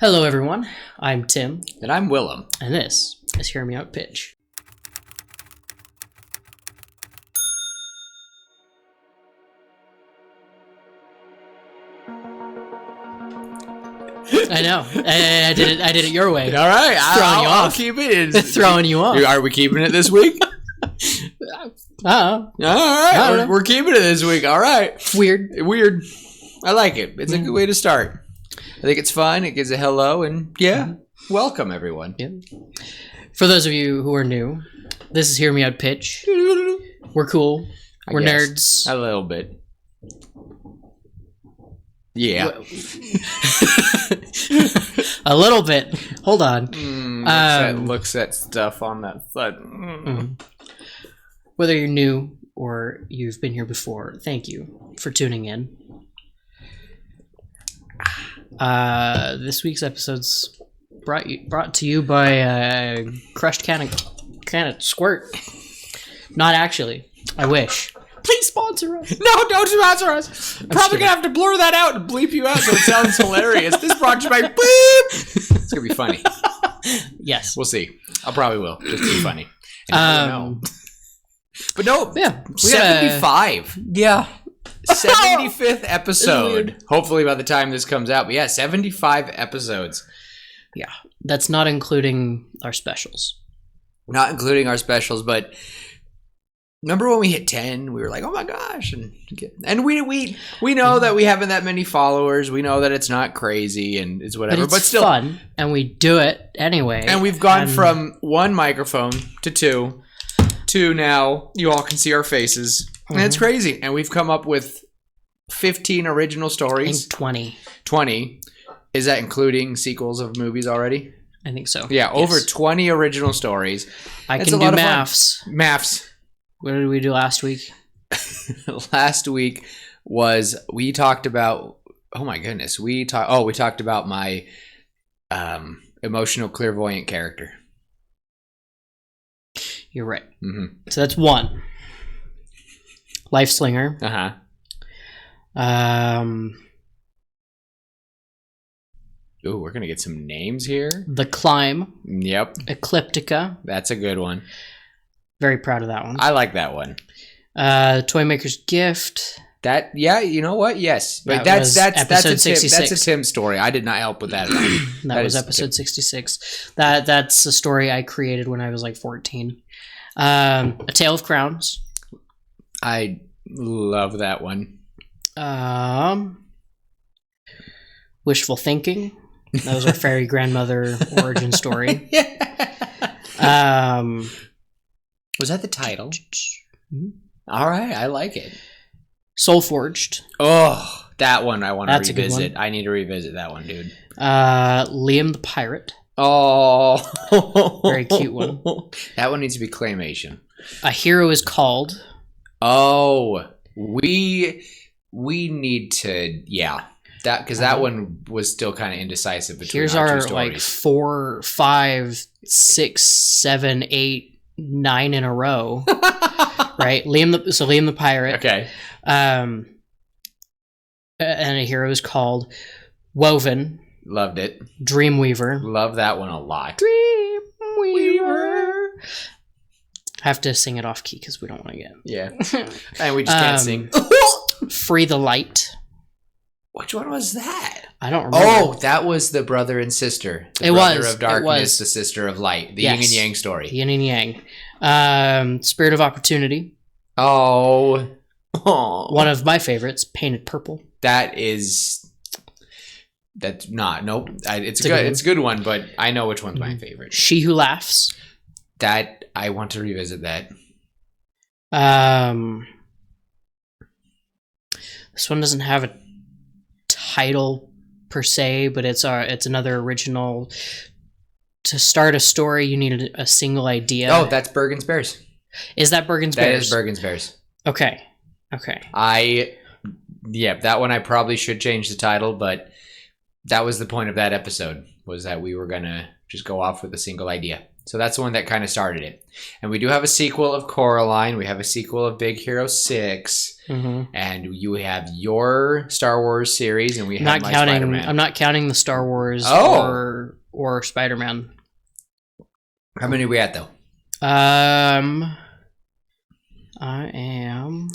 Hello, everyone. I'm Tim. And I'm Willem. And this is Hear Me Out Pitch. I know. I did it your way. All right. I'll keep it. Throwing you off. Are we keeping it this week? All right. We're keeping it this week. All right. Weird. I like it. It's a good way to start. I think it's fun. It gives a hello. And welcome, everyone. Yeah. For those of you who are new, this is Hear Me Out Pitch. We're cool. We're nerds. A little bit. Yeah. A little bit. Hold on. Looks at stuff on that side. Whether you're new or you've been here before, thank you for tuning in. This week's episode's brought to you by Crushed Can of Squirt. Not actually. I wish. Please sponsor us. No, don't sponsor us. Probably gonna have to blur that out and bleep you out so it sounds hilarious. This brought to you by Beep. It's gonna be funny. Yes, we'll see. I probably will. Just be funny. No. But no, 75. Yeah. 75th episode. Hopefully by the time this comes out. But 75 episodes. Yeah. That's not including our specials. Not including our specials, but remember when we hit 10, we were like, oh my gosh. And we know that we haven't that many followers. We know that it's not crazy and it's whatever. But still fun. And we do it anyway. And we've gone from one microphone to two to now you all can see our faces. And it's crazy. And we've come up with 15 original stories. I think 20. Is that including sequels of movies already? I think so. Yeah, over 20 original stories. I can do maths. Maths. What did we do last week? Last week we talked about, oh my goodness. We talked about my emotional clairvoyant character. You're right. Mm-hmm. So that's one. Life Slinger. Ooh, we're going to get some names here. The Climb. Yep. Ecliptica. That's a good one. Very proud of that one. I like that one. Toymaker's Gift. That, you know what? Yes. But that's a Tim story. I did not help with that at all. that was episode 66. That's a story I created when I was like 14. A Tale of Crowns. I love that one. Wishful Thinking. That was our fairy grandmother origin story. Was that the title? All right, I like it. Soul Forged. Oh, that one I want to revisit. I need to revisit that one, dude. Liam the Pirate. Oh. Very cute one. That one needs to be claymation. A Hero Is Called. Oh, we need to, that because that one was still kind of indecisive between here's our two stories. Like 4, 5, 6, 7, 8, 9 in a row. Right? Liam the Pirate. Okay. And A Hero Is Called. Woven. Loved it. Dreamweaver. Love that one a lot. Dreamweaver. I have to sing it off key because we don't want to get. Yeah. And we just can't sing. Free the Light. Which one was that? I don't remember. Oh, that was the brother and sister. The brother of darkness, the sister of light. The yin and yang story. Yin and yang. Spirit of Opportunity. Oh. One of my favorites, Painted Purple. It's a good one, but I know which one's my favorite. She Who Laughs. That I want to revisit that. This one doesn't have a title per se, but it's another original. To start a story, you need a single idea. Oh, that's Bergen's Bears. Is that Bergen's Bears? That is Bergen's Bears. Okay. That one I probably should change the title, but that was the point of that episode, was that we were gonna just go off with a single idea. So that's the one that kind of started it. And we do have a sequel of Coraline. We have a sequel of Big Hero 6. Mm-hmm. And you have your Star Wars series, and we have my Spider-Man. I'm not counting the Star Wars or Spider-Man. How many are we at, though? I am...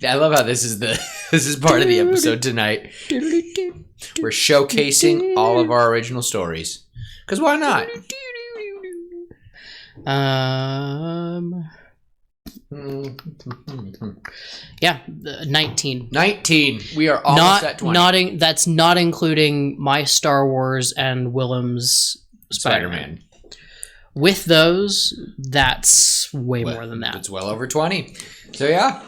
I love how this is part of the episode tonight. We're showcasing all of our original stories. Because why not? Yeah, 19. 19. We are almost at 20. That's not including my Star Wars and Willem's Spider-Man. With those, that's way more than that. It's well over 20. So yeah,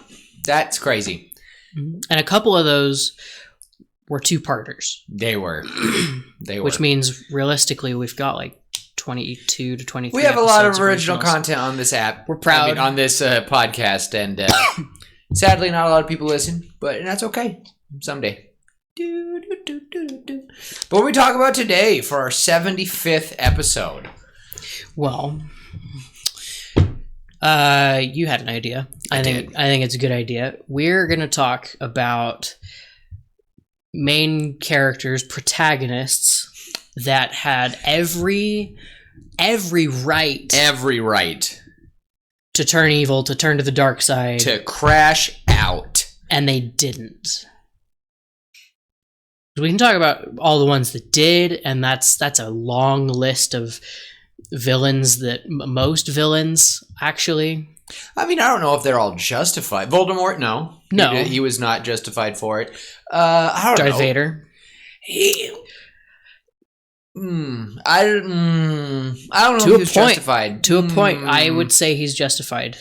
that's crazy. And a couple of those were two-parters. They were. Which means realistically we've got like 22 to 23. We have a lot of original content on this app. We're proud. On this podcast, and sadly not a lot of people listen, but that's okay. Someday. But what we talk about today for our 75th episode? Well, you had an idea. I think it's a good idea. We're going to talk about main characters, protagonists that had every right to turn evil, to turn to the dark side, to crash out, and they didn't. We can talk about all the ones that did, and that's a long list of villains that most villains actually. I mean, I don't know if they're all justified. Voldemort, no, he was not justified for it. I don't know. Darth Vader. I don't know if he was justified. To a point, I would say he's justified.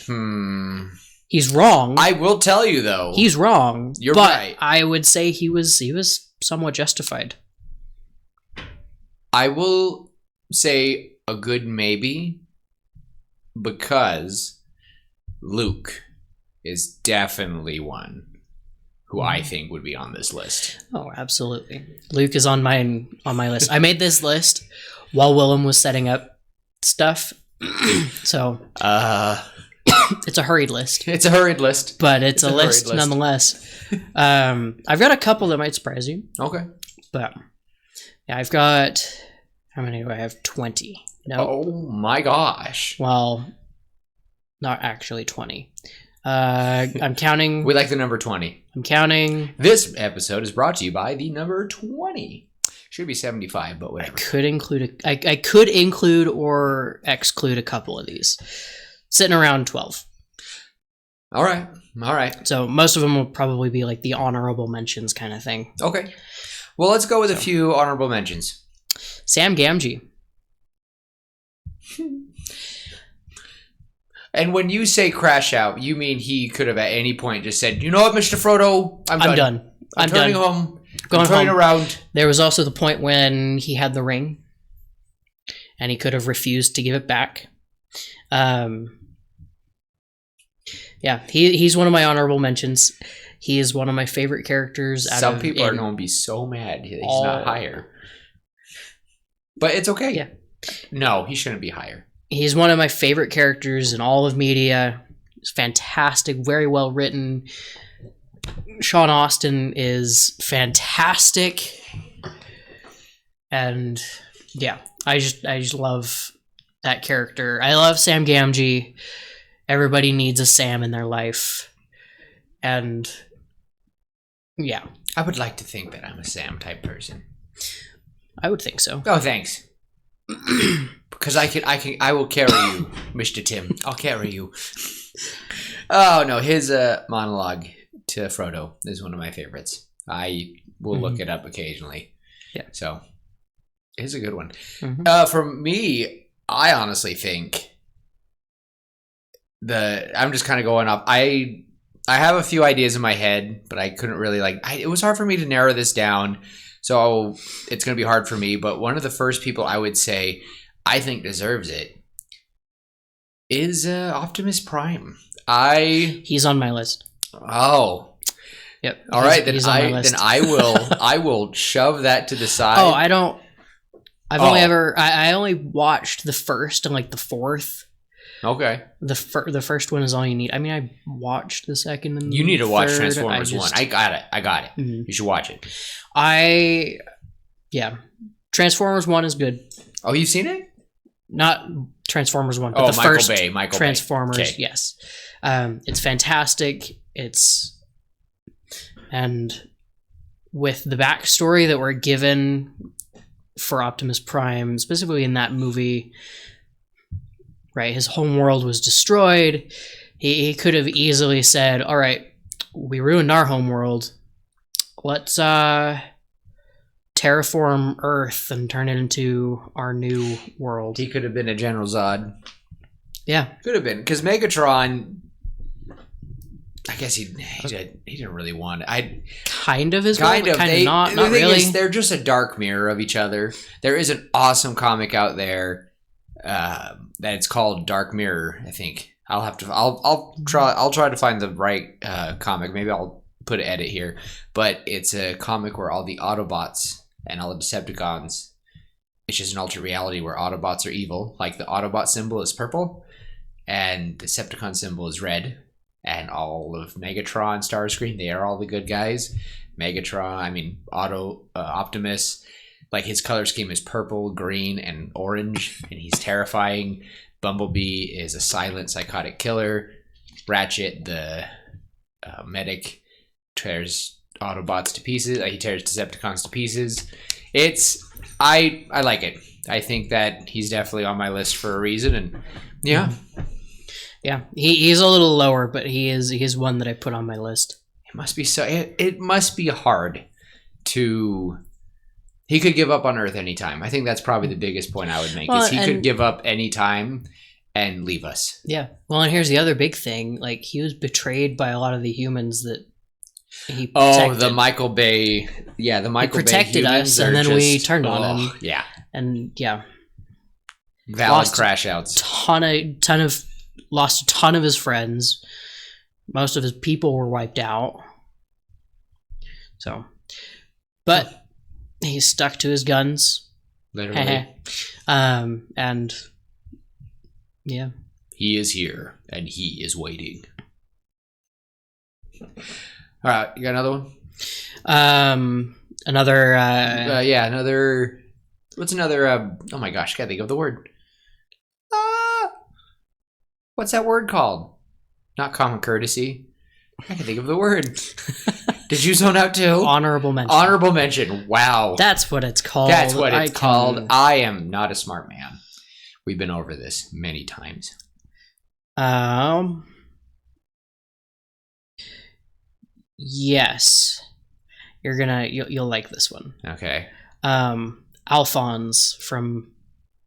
He's wrong. I will tell you though, he's wrong. You're right. I would say he was somewhat justified. I will say a good maybe, because Luke is definitely one who I think would be on this list. Oh, absolutely. Luke is on my list. I made this list while Willem was setting up stuff. So it's a hurried list. It's a hurried list. But it's a list nonetheless. I've got a couple that might surprise you. Okay. But yeah, I've got, how many do I have? 20. No. Oh my gosh. Well, not actually 20. I'm counting. We like the number 20. I'm counting. This episode is brought to you by the number 20. Should be 75, but whatever. I could include or exclude a couple of these. Sitting around 12. All right. So most of them will probably be like the honorable mentions kind of thing. Okay. Well, let's go with a few honorable mentions. Sam Gamgee. And when you say crash out, you mean he could have at any point just said, "You know what, Mr. Frodo? I'm done. I'm turning home. I'm turning around." There was also the point when he had the ring, and he could have refused to give it back. Yeah, he's one of my honorable mentions. He is one of my favorite characters. Some people are going to be so mad he's not higher. But it's okay. Yeah. No, he shouldn't be higher. He's one of my favorite characters in all of media. He's fantastic, very well written. Sean Astin is fantastic. And yeah, I just love that character. I love Sam Gamgee. Everybody needs a Sam in their life. And yeah. I would like to think that I'm a Sam type person. I would think so. Oh, thanks. Because I will carry you, Mr. Tim. I'll carry you. Oh no, his monologue to Frodo is one of my favorites. I will look it up occasionally. Yeah. So it's a good one. Mm-hmm. For me, I honestly think I'm just kind of going off. I have a few ideas in my head, but I couldn't really it was hard for me to narrow this down. So it's going to be hard for me. But one of the first people I would say I think deserves it is Optimus Prime. He's on my list. Oh. Yep. All right, then I will shove that to the side. Oh, I don't I've only ever I only watched the first and like the fourth. Okay. The first one is all you need. I mean, I watched the second and you need to watch third. Transformers 1. I got it. Mm-hmm. You should watch it. Transformers 1 is good. Oh, you've seen it? Not Transformers 1, but the first Michael Transformers. Bay. Okay. Yes. It's fantastic. And with the backstory that we're given for Optimus Prime, specifically in that movie, right, his home world was destroyed. He could have easily said, all right, we ruined our home world. Let's terraform Earth and turn it into our new world. He could have been a General Zod. Yeah. Could have been. Because Megatron, I guess he didn't really want it. Kind of his kind of not the thing really. is, they're just a dark mirror of each other. There is an awesome comic out there that it's called Dark Mirror, I think. I'll try to find the right comic. Maybe I'll put an edit here. But it's a comic where all the Autobots and all the Decepticons, it's just an alternate reality where Autobots are evil. Like the Autobot symbol is purple and the Decepticon symbol is red. And all of Megatron, Starscream, they are all the good guys. Optimus, like his color scheme is purple, green, and orange, and he's terrifying. Bumblebee is a silent, psychotic killer. Ratchet, the medic, tears Autobots to pieces. He tears Decepticons to pieces. I like it. I think that he's definitely on my list for a reason, and yeah. Yeah, he's a little lower, but he's one that I put on my list. It must be so. It must be hard to. He could give up on Earth anytime. I think that's probably the biggest point I would make. Is he could give up anytime and leave us. Yeah. Well, and here's the other big thing: like he was betrayed by a lot of the humans that he protected. Oh, the Michael Bay. Yeah, the Michael Bay protected us, and then we turned on him. Yeah. And yeah. Valid crash outs. Lost a ton of his friends. Most of his people were wiped out. So, but he stuck to his guns. Literally. And yeah. He is here and he is waiting. All right, you got another one? Another another. What's another oh my gosh, I gotta think of the word. What's that word called? Not common courtesy. I can think of the word. Did you zone out too? Honorable mention. Honorable mention. Wow. That's what it's called. That's what it's called. I am not a smart man. We've been over this many times. Yes. You'll like this one. Okay. Alphonse from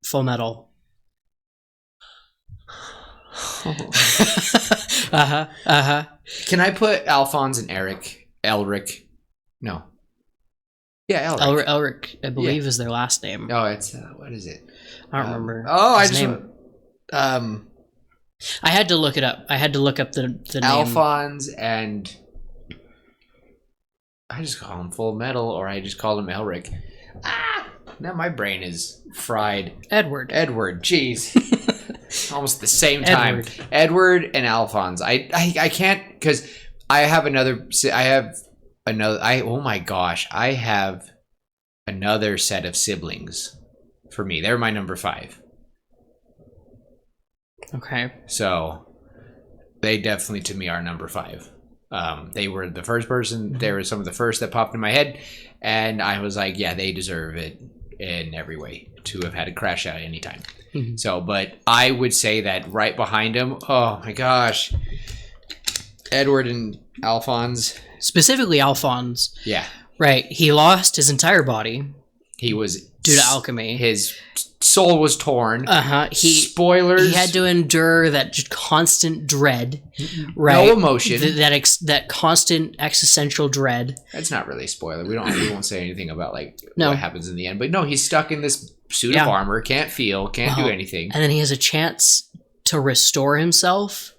Full Metal. Can I put Alphonse and Elric? No. Yeah, Elric. Elric, I believe, is their last name. Oh, it's what is it? I don't remember. I had to look it up. I had to look up the name. Alphonse and I just call him Full Metal, or I just call him Elric. Now my brain is fried. Edward, jeez. Almost the same time. Edward and Alphonse. I can't, because I have another set of siblings for me. They're my number 5. Okay. So they definitely to me are number 5. They were the first person. They were some of the first that popped in my head, and I was like, yeah, they deserve it in every way to have had a crash out anytime. Mm-hmm. So, but I would say that right behind him, oh my gosh, Edward and Alphonse. Specifically Alphonse. Yeah. Right. He lost his entire body. He was due to alchemy. His soul was torn. Spoilers. He had to endure that just constant dread. Right. No emotion. That constant existential dread. That's not really a spoiler. We won't say anything about what happens in the end. But no, he's stuck in this suit of armor. Can't feel. Can't do anything. And then he has a chance to restore himself.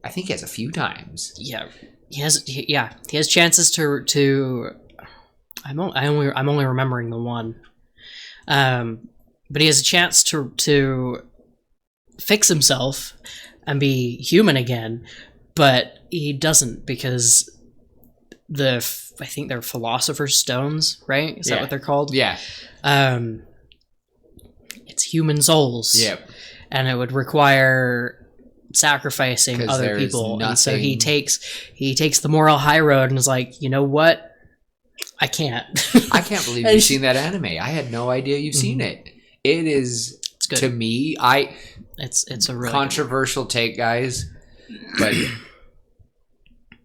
I think he has a few times. Yeah. He has chances to I'm only remembering the one. But he has a chance to fix himself and be human again, but he doesn't because I think they're Philosopher's Stones, right? Is that what they're called? Yeah. It's human souls. Yep. And it would require sacrificing other people. Nothing... And so he takes the moral high road and is like, you know what? I can't. I can't believe you've seen that anime. I had no idea you've seen it. It is, it's good. To me, it's a really controversial take, guys, but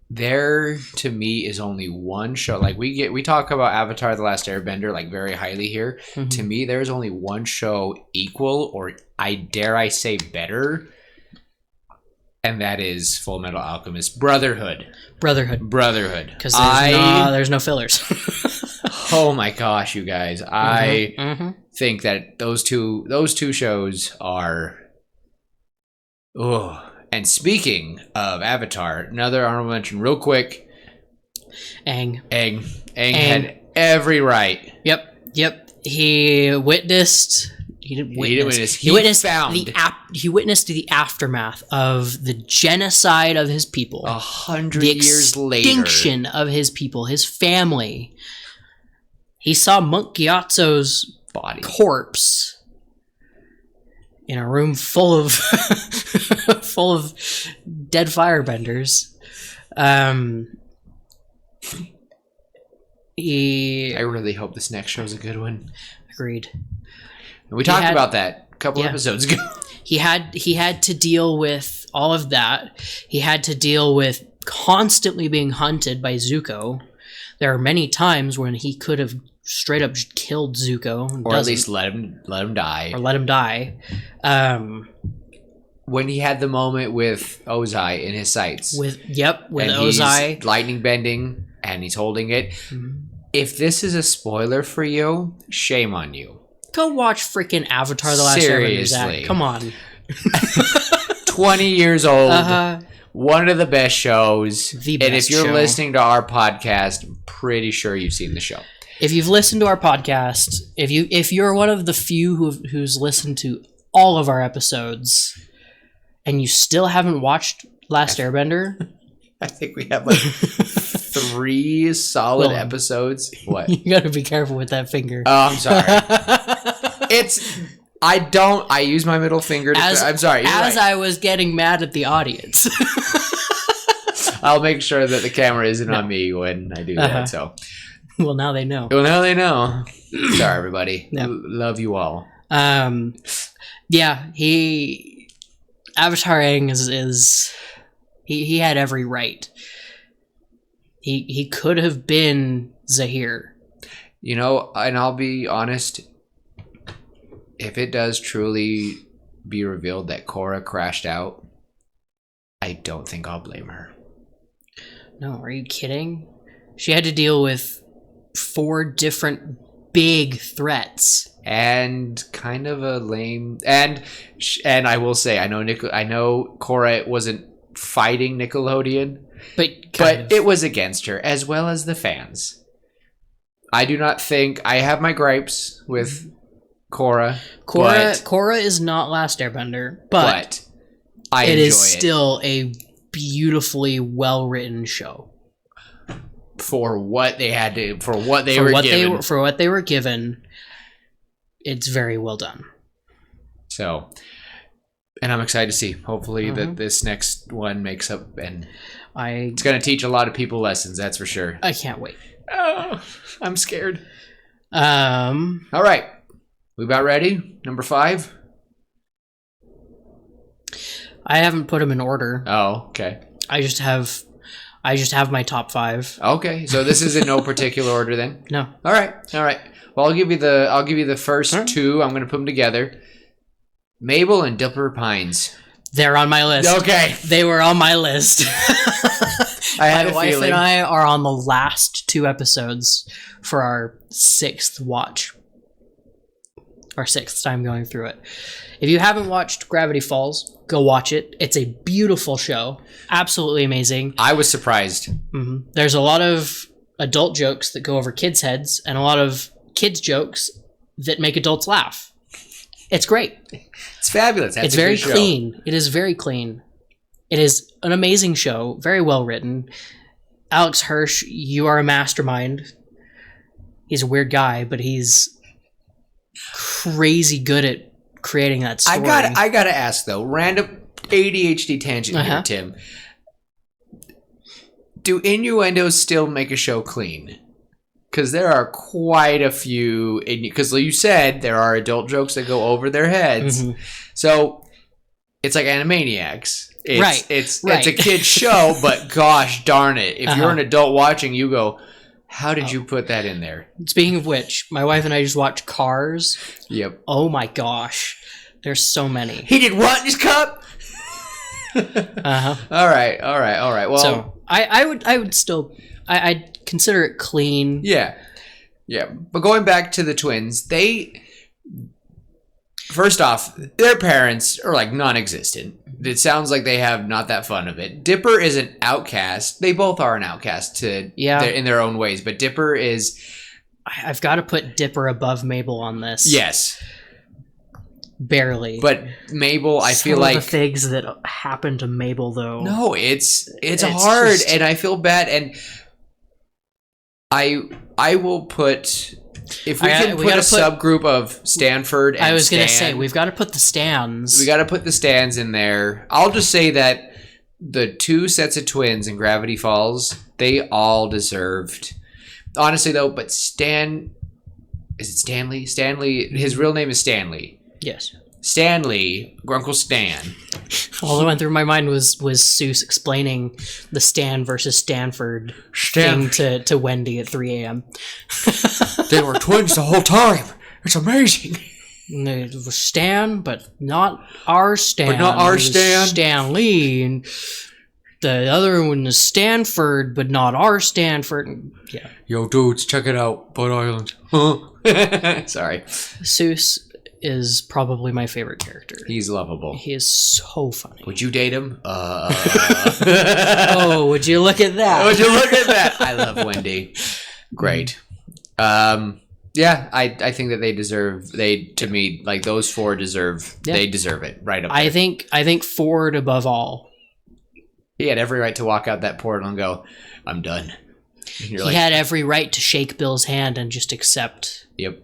there to me is only one show. Like we talk about Avatar: The Last Airbender like very highly here. Mm-hmm. To me, there's only one show equal, or I dare say better, and that is Full Metal Alchemist Brotherhood. Because there's no fillers. Oh my gosh, you guys! I think that those two shows are. Oh, and speaking of Avatar, another honorable mention, real quick. Aang had every right. Yep. He witnessed. He witnessed the aftermath of the genocide of his people. 100 years later. The extinction of his people, his family. He saw Monk Gyatso's body, corpse, in a room full of full of dead firebenders. I really hope this next show is a good one. Agreed. We talked about that a couple episodes ago. He had to deal with all of that. He had to deal with constantly being hunted by Zuko. There are many times when he could have straight up killed Zuko, or at least let him die, when he had the moment with Ozai in his sights, with Ozai, he's lightning bending, and he's holding it. Mm-hmm. If this is a spoiler for you, shame on you. Go watch freaking Avatar: The Last Airbender, Zach. Come on. 20 years old. One of the best shows. And if you're listening to our podcast, I'm pretty sure you've seen the show. If you've listened to our podcast, if you're one of the few who's listened to all of our episodes and you still haven't watched Last Airbender, I think we have like 3 solid episodes. What? You gotta be careful with that finger. Oh, I'm sorry. I use my middle finger to... I'm sorry. I was getting mad at the audience. I'll make sure that the camera isn't on me when I do that, so... Well, now they know. Sorry, everybody. Yep. Love you all. Yeah, Avatar Aang is he had every right. He could have been Zahir. You know, and I'll be honest, if it does truly be revealed that Korra crashed out, I don't think I'll blame her. No, are you kidding? She had to deal with 4 different big threats. And kind of a lame... And I will say, I know Korra wasn't fighting Nickelodeon, but it was against her, as well as the fans. I do not think... I have my gripes with Korra. Korra is not Last Airbender, but it is still a beautifully well-written show. For what they were given, it's very well done. So, and I'm excited to see. Hopefully that this next one makes up, and it's going to teach a lot of people lessons. That's for sure. I can't wait. Oh, I'm scared. All right, we about ready? Number 5. I haven't put them in order. Oh, okay. I just have my top 5. Okay, so this is in no particular order then? No. All right. Well, I'll give you the first 2. I'm going to put them together. Mabel and Dipper Pines. They're on my list. Okay. They were on my list. My wife and I are on the last 2 episodes for our 6th watch. Our 6th time going through it. If you haven't watched Gravity Falls, go watch it. It's a beautiful show. Absolutely amazing. I was surprised. Mm-hmm. There's a lot of adult jokes that go over kids' heads and a lot of kids' jokes that make adults laugh. It's great. It's fabulous. That's it's very clean. It is very clean. It is an amazing show. Very well written. Alex Hirsch, you are a mastermind. He's a weird guy, but he's crazy good at creating that story. I gotta ask though, random ADHD tangent here, Tim. Do innuendos still make a show clean? Because there are quite a few. Because you said there are adult jokes that go over their heads, so it's like Animaniacs. It's a kid's show, but gosh darn it, if you're an adult watching, you go, how did you put that in there? Speaking of which, my wife and I just watched Cars. Yep. Oh my gosh, there's so many. He did what in his cup? All right. Well, so I'd consider it clean. Yeah. But going back to the twins, first off, their parents are like non-existent. It sounds like they have not that fun of it. Dipper is an outcast. They both are an outcast in their own ways, but Dipper is. I've got to put Dipper above Mabel on this. Yes. Barely. But Mabel, I feel like the things that happened to Mabel, though. No, it's hard, and I feel bad, and I will put. If we can put a subgroup of Stanford and I was going to say, we've got to put the Stans. We got to put the Stans in there. I'll just say that the two sets of twins in Gravity Falls, they all deserved. Honestly, though, but is it Stanley? Stanley, his real name is Stanley. Yes. Stanley, Grunkle Stan. All that went through my mind was Seuss explaining the Stan versus Stanford thing to Wendy at 3 a.m. They were twins the whole time. It's amazing. It was Stan, but not our Stan. But not our Stan. Stan Lee. And the other one is Stanford, but not our Stanford. Yeah. Yo, dudes, check it out. Bud Island. Sorry. Seuss is probably my favorite character. He's lovable. He is so funny. Would you date him? Oh, would you look at that? Would you look at that? I love Wendy. Great. Yeah, I think that they deserve. To me, like those four deserve. Yeah. They deserve it right up there. I think Ford above all. He had every right to walk out that portal and go, "I'm done." He had every right to shake Bill's hand and just accept. Yep.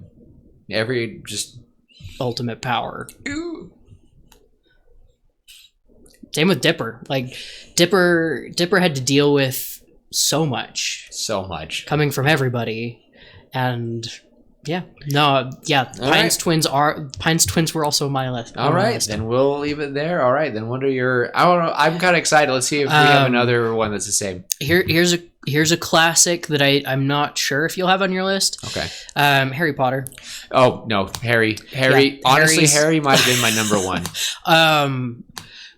Ultimate power. Ooh. Same with Dipper. Like Dipper had to deal with so much coming from everybody, and Pine's twins were also on my list. All right, then we'll leave it there. All right, then what are your? I don't know. I'm kind of excited. Let's see if we have another one that's the same. Here's a classic that I'm not sure if you'll have on your list. Okay. Harry Potter. Oh no, Harry. Yeah, honestly, Harry might have been my number one.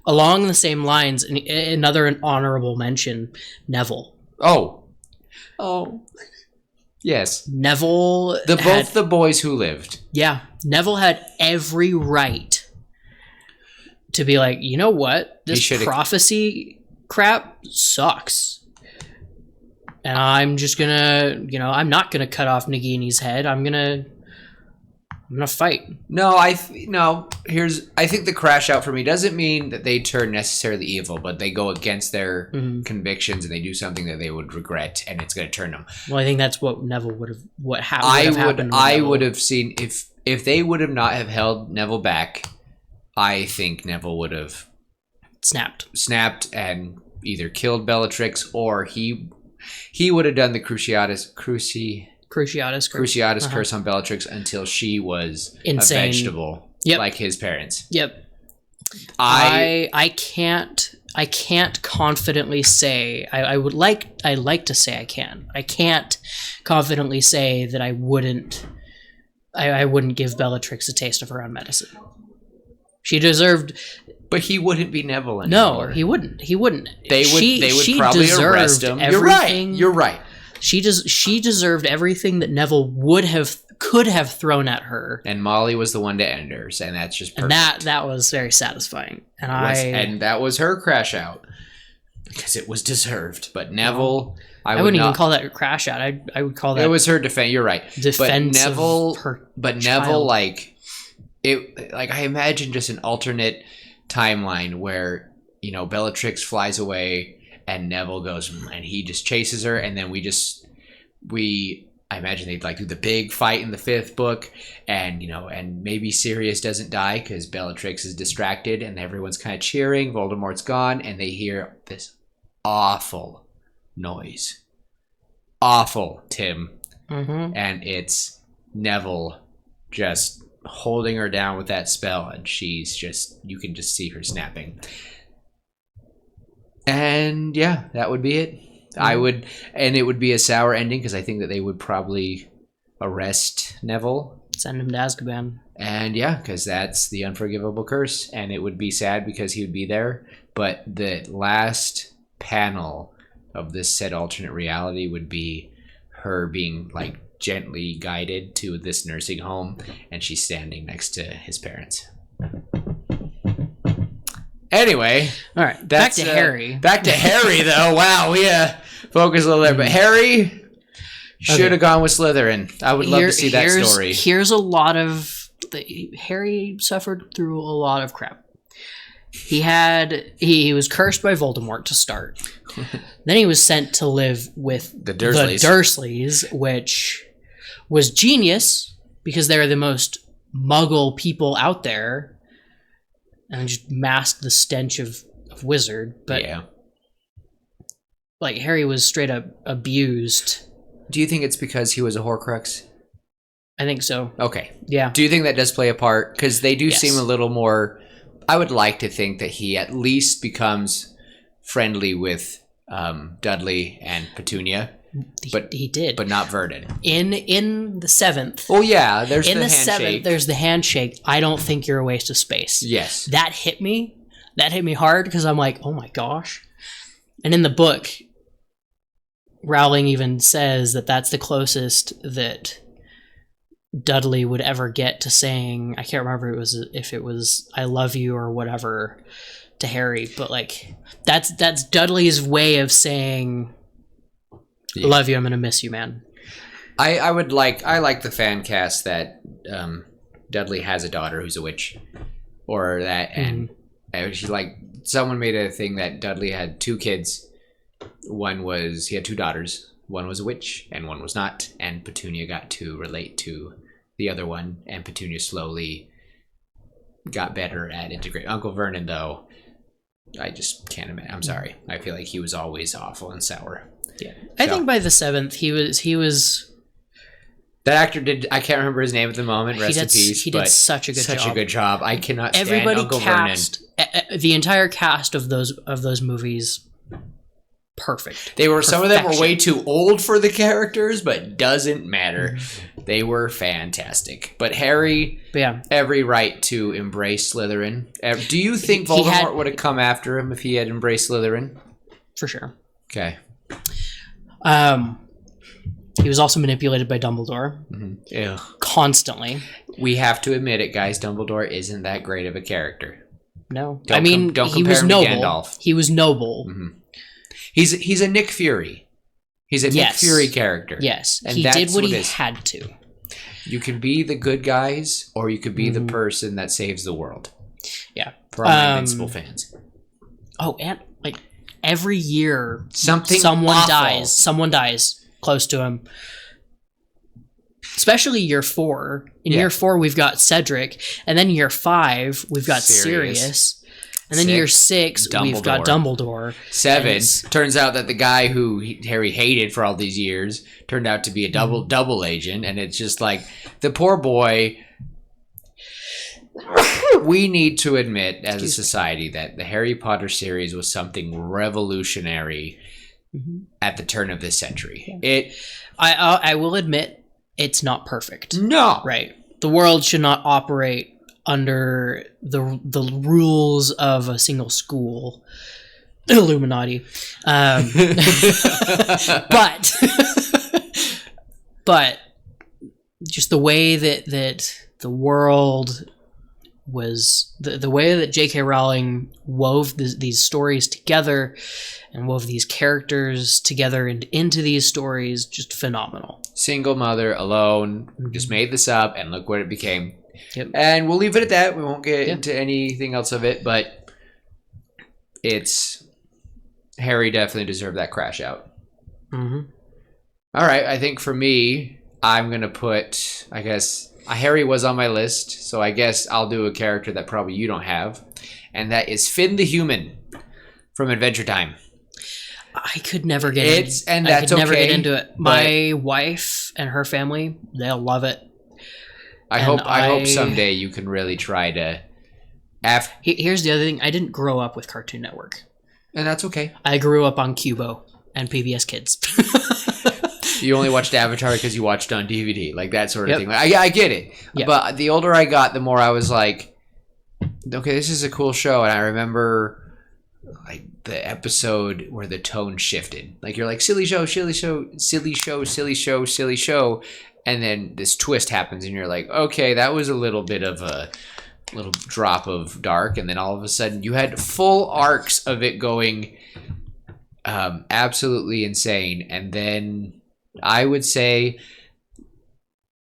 Along the same lines, another honorable mention, Neville. Oh. Yes. Neville. Both the boys who lived. Yeah. Neville had every right to be like, you know what? This prophecy crap sucks. And I'm just gonna, I'm not gonna cut off Nagini's head. I'm gonna fight. No, I think the crash out for me doesn't mean that they turn necessarily evil, but they go against their convictions and they do something that they would regret, and it's gonna turn them. Well, I think that's what Neville would have. I would have seen if they would have not have held Neville back. I think Neville would have snapped and either killed Bellatrix, or he would have done the Cruciatus curse on Bellatrix until she was insane. A vegetable, like his parents. Yep. I can't confidently say. I like to say I can. I can't confidently say that I wouldn't give Bellatrix a taste of her own medicine. She deserved. But he wouldn't be Neville anymore. No, he wouldn't. They would probably arrest him. Everything. You're right. She deserved everything that Neville could have thrown at her. And Molly was the one to end her, and that's just perfect. And that was very satisfying. And that was her crash out. because it was deserved. But Neville, I wouldn't even call that a crash out. I would call that it was her defense. You're right. Defense but Neville, of her but child. Neville, like it, like I imagine just an alternate timeline where Bellatrix flies away and Neville goes and he just chases her, and then I imagine they'd like do the big fight in the 5th book, and and maybe Sirius doesn't die because Bellatrix is distracted, and everyone's kind of cheering. Voldemort's gone, and they hear this awful noise. Awful, Tim. Mm-hmm. And it's Neville just holding her down with that spell, and you can just see her snapping. And yeah, that would be it. And it would be a sour ending because I think that they would probably arrest Neville. Send him to Azkaban. And yeah, because that's the unforgivable curse. And it would be sad because he would be there. But the last panel of this said alternate reality would be her being like gently guided to this nursing home, and she's standing next to his parents. Anyway, all right, back to Harry. Back to Harry, though. Wow, we focus a little there, but Harry should have gone with Slytherin. I would love to see that story. Here's a lot of Harry suffered through a lot of crap. He was cursed by Voldemort to start. Then he was sent to live with the Dursleys, which was genius because they're the most Muggle people out there. And just masked the stench of wizard. But yeah. Like Harry was straight up abused. Do you think it's because he was a Horcrux? I think so. Okay. Yeah. Do you think that does play a part? Because they do seem a little more... I would like to think that he at least becomes friendly with Dudley and Petunia. But he did. But not Vernon. In the 7th. Oh, yeah. There's the handshake. In the 7th, there's the handshake. I don't think you're a waste of space. Yes. That hit me. That hit me hard because I'm like, oh my gosh. And in the book, Rowling even says that that's the closest that Dudley would ever get to saying, I can't remember if it was I love you or whatever to Harry, but like that's Dudley's way of saying I love you, I'm gonna miss you, man. I like the fan cast that Dudley has a daughter who's a witch, or that, and she like someone made a thing that Dudley had 2 kids. He had 2 daughters. One was a witch and one was not, and Petunia got to relate to the other one, and Petunia slowly got better at integrating. Uncle Vernon, though, I just can't imagine. I'm sorry. I feel like he was always awful and sour. Yeah, I think by the 7th he was. That actor did. I can't remember his name at the moment. Rest in peace. He did such a good job. I cannot stand Uncle Vernon. The entire cast of those movies, perfect. Some of them were way too old for the characters, but doesn't matter. They were fantastic. But Harry, every right to embrace Slytherin. Do you think Voldemort would have come after him if he had embraced Slytherin? For sure. Okay. He was also manipulated by Dumbledore. Mm-hmm. Constantly. We have to admit it, guys. Dumbledore isn't that great of a character. No. Don't he was him noble. To Gandalf. He was noble. Mm-hmm. He's a Nick Fury. He's a Nick Fury character. Yes. And he did what he had to. You can be the good guys, or you could be the person that saves the world. Yeah. For our Invincible fans. Oh, and like every year someone dies. Someone dies close to him. Especially year 4. In year 4, we've got Cedric. And then year 5, we've got Sirius. And then year 6, we've got Dumbledore. 7, turns out that the guy who Harry hated for all these years turned out to be a double agent. And it's just like, the poor boy... We need to admit as a society that the Harry Potter series was something revolutionary at the turn of this century. I will admit, it's not perfect. No. Right. The world should not operate under the rules of a single school. Illuminati. But just the way that the world was the way that J.K. Rowling wove these stories together and wove these characters together and into these stories, just phenomenal. Single mother, alone, just made this up, and look what it became. Yep. And we'll leave it at that. We won't get into anything else of it, but Harry definitely deserved that crash out. Mm-hmm. All right, I think for me, I'm going to put, I guess, Harry was on my list, so I guess I'll do a character that probably you don't have, and that is Finn the Human from Adventure Time. I could never get into it. And that's okay. Never get into it. My wife and her family, they'll love it. I hope someday you can really try to. Here's the other thing: I didn't grow up with Cartoon Network, and that's okay. I grew up on Cubo and PBS Kids. You only watched Avatar because you watched on DVD, like that sort of thing. Like, I get it, but the older I got, the more I was like, okay, this is a cool show, and I remember like the episode where the tone shifted. Like you're like silly show, silly show, silly show, silly show, silly show. And then this twist happens, and you're like, okay, that was a little bit of a little drop of dark. And then all of a sudden, you had full arcs of it going absolutely insane. And then I would say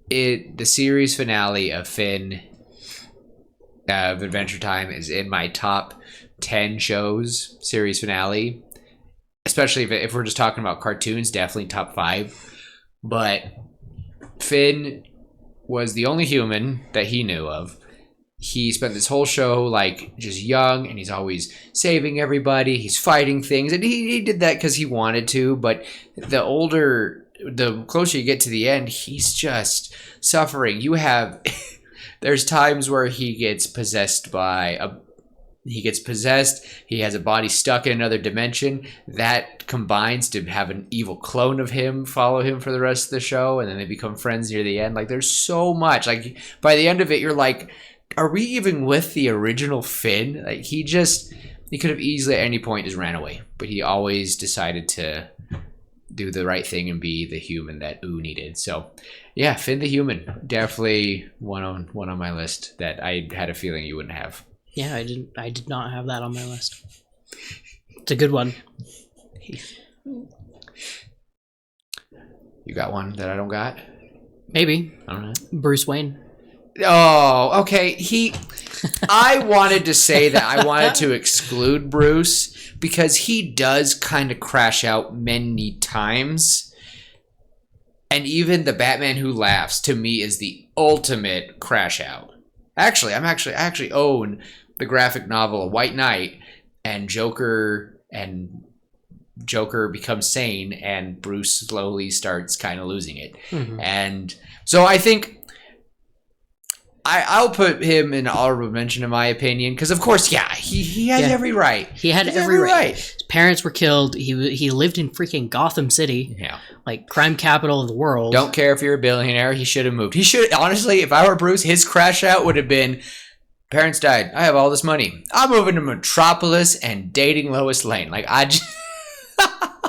the series finale of Finn of Adventure Time is in my top 10 shows series finale. Especially if we're just talking about cartoons, definitely top 5. But Finn was the only human that he knew of. He spent this whole show like just young, and he's always saving everybody. He's fighting things, and he did that because he wanted to. But the closer you get to the end, he's just suffering. There's times where he gets possessed he has a body stuck in another dimension that combines to have an evil clone of him follow him for the rest of the show, and then they become friends near the end. Like there's so much, like by the end of it you're like, are we even with the original Finn? Like he could have easily at any point just ran away, but he always decided to do the right thing and be the human that Ooh needed. So yeah, Finn the Human, definitely one on my list that I had a feeling you wouldn't have. Yeah, I did not have that on my list. It's a good one. You got one that I don't got? Maybe. All right. Bruce Wayne. Oh, okay. I wanted to say that I wanted to exclude Bruce because he does kind of crash out many times. And even the Batman Who Laughs to me is the ultimate crash out. Actually, I actually own the graphic novel White Knight, and Joker becomes sane, and Bruce slowly starts kind of losing it. Mm-hmm. And so I think I'll put him in honorable mention in my opinion, because of course, he had every right. He had every right. His parents were killed. He lived in freaking Gotham City. Yeah. Like crime capital of the world. Don't care if you're a billionaire. He should have moved. He should, honestly, if I were Bruce, his crash out would have been, parents died. I have all this money. I'm moving to Metropolis and dating Lois Lane. Like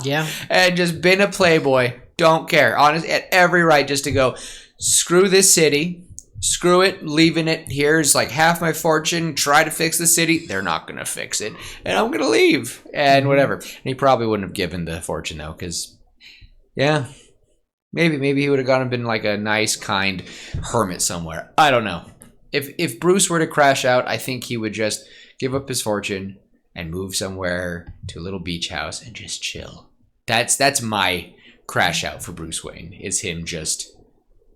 yeah. And just been a playboy. Don't care. Honestly, at every right just to go, screw this city. Screw it, leaving it. Here's like half my fortune. Try to fix the city. They're not going to fix it. And I'm going to leave. And whatever. And he probably wouldn't have given the fortune though, because, yeah, maybe he would have gone and been like a nice, kind hermit somewhere. I don't know. If Bruce were to crash out, I think he would just give up his fortune and move somewhere to a little beach house and just chill. That's my crash out for Bruce Wayne, is him just,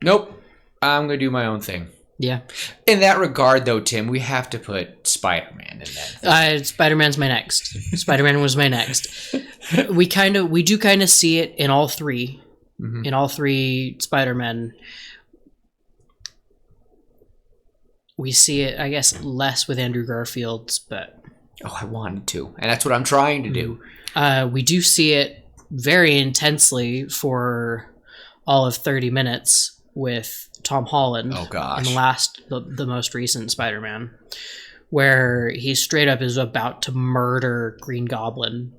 nope. I'm going to do my own thing. Yeah. In that regard, though, Tim, we have to put Spider-Man in that. Spider-Man's my next. Spider-Man was my next. We do kind of see it in all three. Mm-hmm. In all three Spider-Men. We see it, I guess, less with Andrew Garfield's, but... Oh, I wanted to. And that's what I'm trying to do. We do see it very intensely for all of 30 minutes with Tom Holland. Oh gosh. In the most recent Spider-Man, where he straight up is about to murder Green Goblin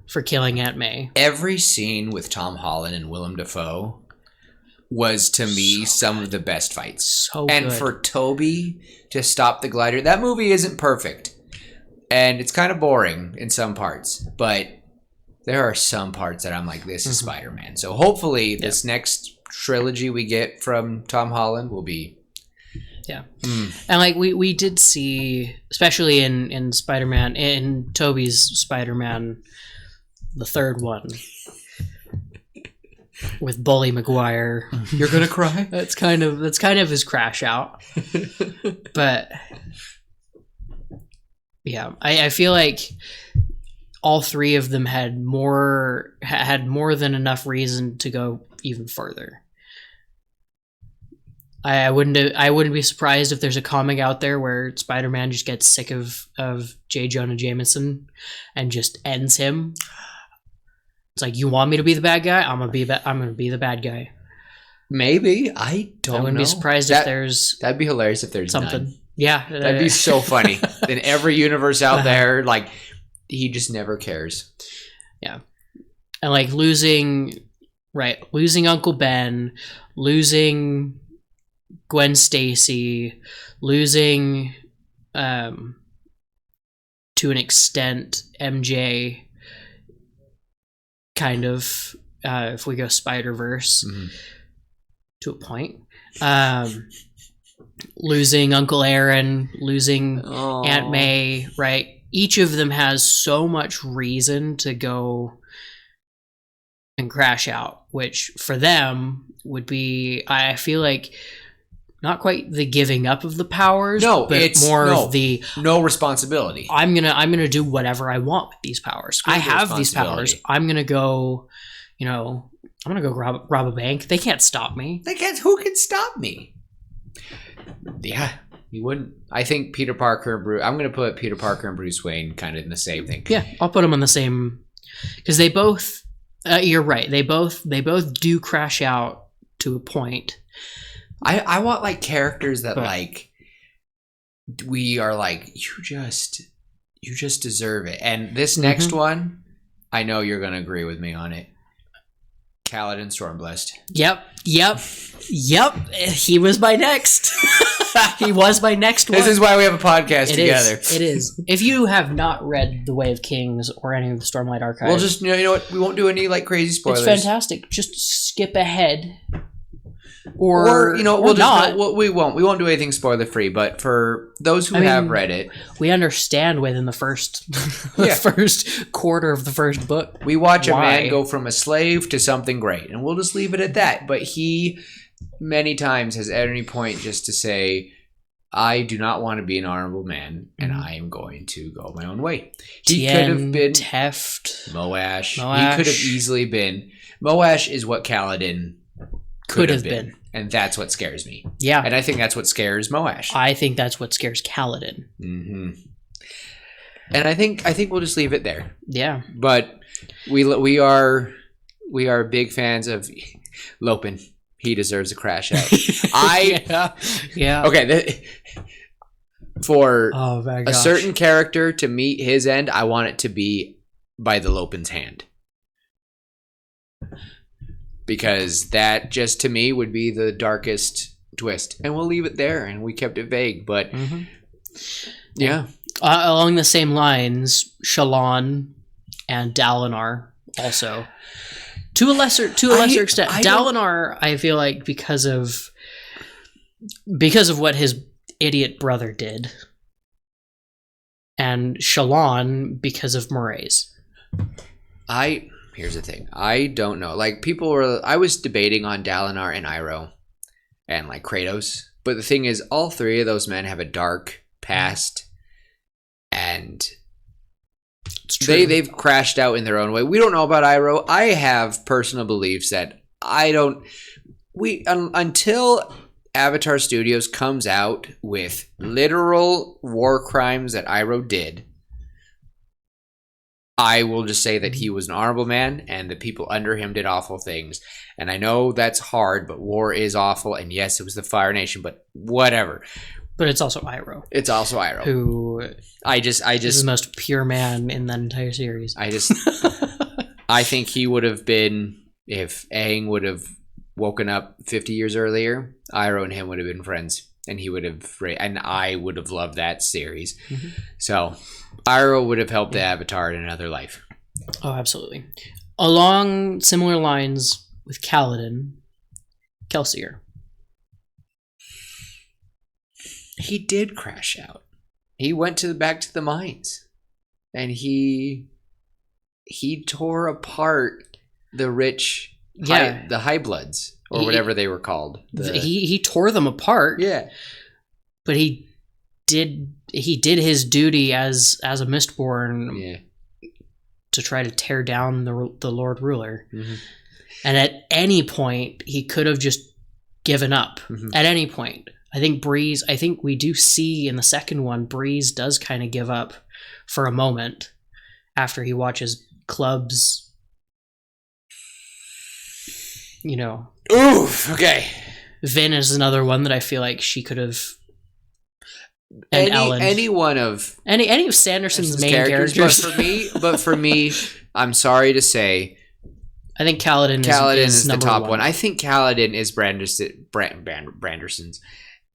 for killing Aunt May. Every scene with Tom Holland and Willem Dafoe was to me some of the best fights. So and good. for Toby to stop the glider, that movie isn't perfect. And it's kind of boring in some parts, but there are some parts that I'm like, this is Spider-Man. So hopefully this next trilogy we get from Tom Holland will be... Yeah. And like we did see, especially in Spider-Man, in Tobey's Spider-Man, the third one, with Bully Maguire. You're gonna cry? That's kind of his crash out. But yeah, I feel like all three of them had more than enough reason to go even further. I wouldn't be surprised if there's a comic out there where Spider-Man just gets sick of J. Jonah Jameson and just ends him. It's like, you want me to be the bad guy? I'm gonna be the bad guy. Maybe. I wouldn't be surprised if there's... That'd be hilarious if there's something. None. Yeah. That'd be so funny. In every universe out there, like, he just never cares. Yeah. And like losing Uncle Ben, losing Gwen Stacy, losing to an extent MJ, kind of, if we go Spider-Verse to a point, losing Uncle Aaron, losing Aunt May, right? Each of them has so much reason to go and crash out, which for them would be, I feel like, not quite the giving up of the powers, but it's more of the no responsibility. I'm gonna do whatever I want with these powers. I have these powers. I'm gonna go, I'm gonna go rob a bank. They can't stop me. Who can stop me? Yeah, you wouldn't. I think Peter Parker and Bruce. I'm gonna put Peter Parker and Bruce Wayne kind of in the same thing. Yeah, I'll put them on the same, because they both. You're right. They both do crash out to a point. I want like characters that like we are like, you just deserve it. And this next one, I know you're gonna agree with me on it. Kaladin Stormblessed. Yep. He was my next. He was my next one. This is why we have a podcast together. It is. If you have not read The Way of Kings or any of the Stormlight Archives, we'll just you know what, we won't do any like crazy spoilers. It's fantastic. Just skip ahead. Or we won't do anything spoiler free, but for those who have read it, we understand within the first first quarter of the first book. We watch a man go from a slave to something great, and we'll just leave it at that. But he many times has at any point just to say, I do not want to be an honorable man, and I am going to go my own way. He could have been Teft, Moash. He could have easily been. Moash is what Kaladin could have been. And that's what scares me. Yeah. And I think that's what scares Moash. I think that's what scares Kaladin. Mm-hmm. And I think we'll just leave it there. Yeah. But we are big fans of Lopin. He deserves a crash out. Yeah. Okay. For a certain character to meet his end, I want it to be by the Lopin's hand. Because that just to me would be the darkest twist. And we'll leave it there. And we kept it vague. But yeah. Along the same lines, Shallan and Dalinar also. To a lesser extent. Dalinar, I feel like, because of what his idiot brother did. And Shallan because of Mraize. Here's the thing. I don't know. Like, I was debating on Dalinar and Iroh and, like, Kratos. But the thing is, all three of those men have a dark past. And they've crashed out in their own way. We don't know about Iroh. I have personal beliefs that until Avatar Studios comes out with literal war crimes that Iroh did, I will just say that he was an honorable man and the people under him did awful things. And I know that's hard, but war is awful. And yes, it was the Fire Nation, but whatever. But it's also Iroh. Who is the most pure man in that entire series. I think he would have been, if Aang would have woken up 50 years earlier, Iroh and him would have been friends. And I would have loved that series. Mm-hmm. So Iroh would have helped the Avatar in another life. Oh, absolutely. Along similar lines with Kaladin, Kelsier. He did crash out. He went back to the mines. And he tore apart the rich, the high bloods. Or whatever they were called. He tore them apart. Yeah. But he did his duty as a Mistborn to try to tear down the Lord Ruler. Mm-hmm. And at any point, he could have just given up. Mm-hmm. At any point. I think we do see in the second one, Breeze does kind of give up for a moment after he watches Club's, Oof, okay. Vin is another one that I feel like she could have. And any of Sanderson's main characters. But for me, I'm sorry to say, I think Kaladin is the top one. I think Kaladin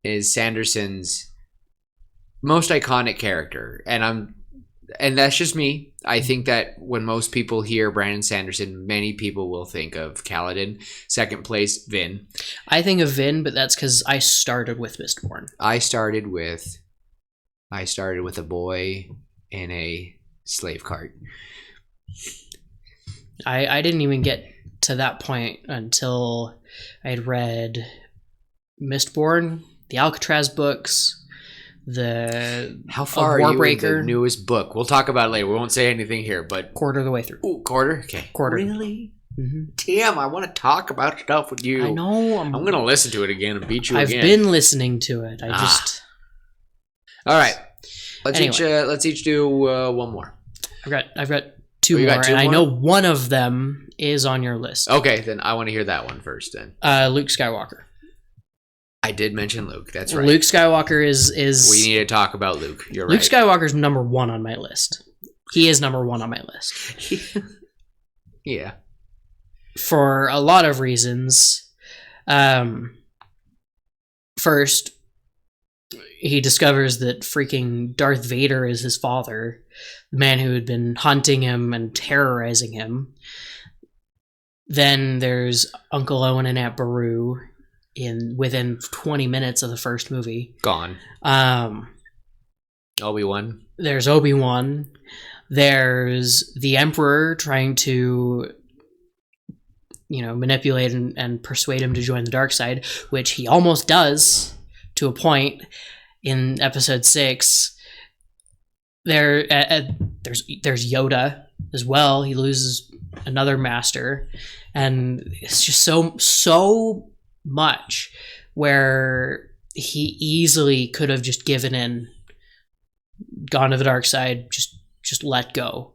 is Sanderson's most iconic character, and that's just me. I think that when most people hear Brandon Sanderson, many people will think of Kaladin. Second place, Vin. I think of Vin, but that's because I started with Mistborn. I started with a boy in a slave cart. I didn't even get to that point until I had read Mistborn, the Alcatraz books, how far are you in the newest book? We'll talk about it later. We won't say anything here, but quarter of the way through. Ooh, quarter? Okay. Quarter. Really? Mm-hmm. Damn, I want to talk about stuff with you. I know. I'm going to listen to it again and beat you again. I've been listening to it. All right. Let's each do one more. I've got two more, and I know one of them is on your list. Okay, then I want to hear that one first then. Luke Skywalker. I did mention Luke. That's right. Luke Skywalker is. We need to talk about Luke. You're Luke right. Luke Skywalker's number one on my list. He is number one on my list. Yeah. For a lot of reasons. First, he discovers that freaking Darth Vader is his father, the man who had been hunting him and terrorizing him. Then there's Uncle Owen and Aunt Beru within 20 minutes of the first movie. Gone. Obi-Wan. There's Obi-Wan. There's the Emperor trying to, manipulate and persuade him to join the dark side, which he almost does to a point in episode 6. There's Yoda as well. He loses another master, and it's just so much where he easily could have just given in, gone to the dark side, just let go,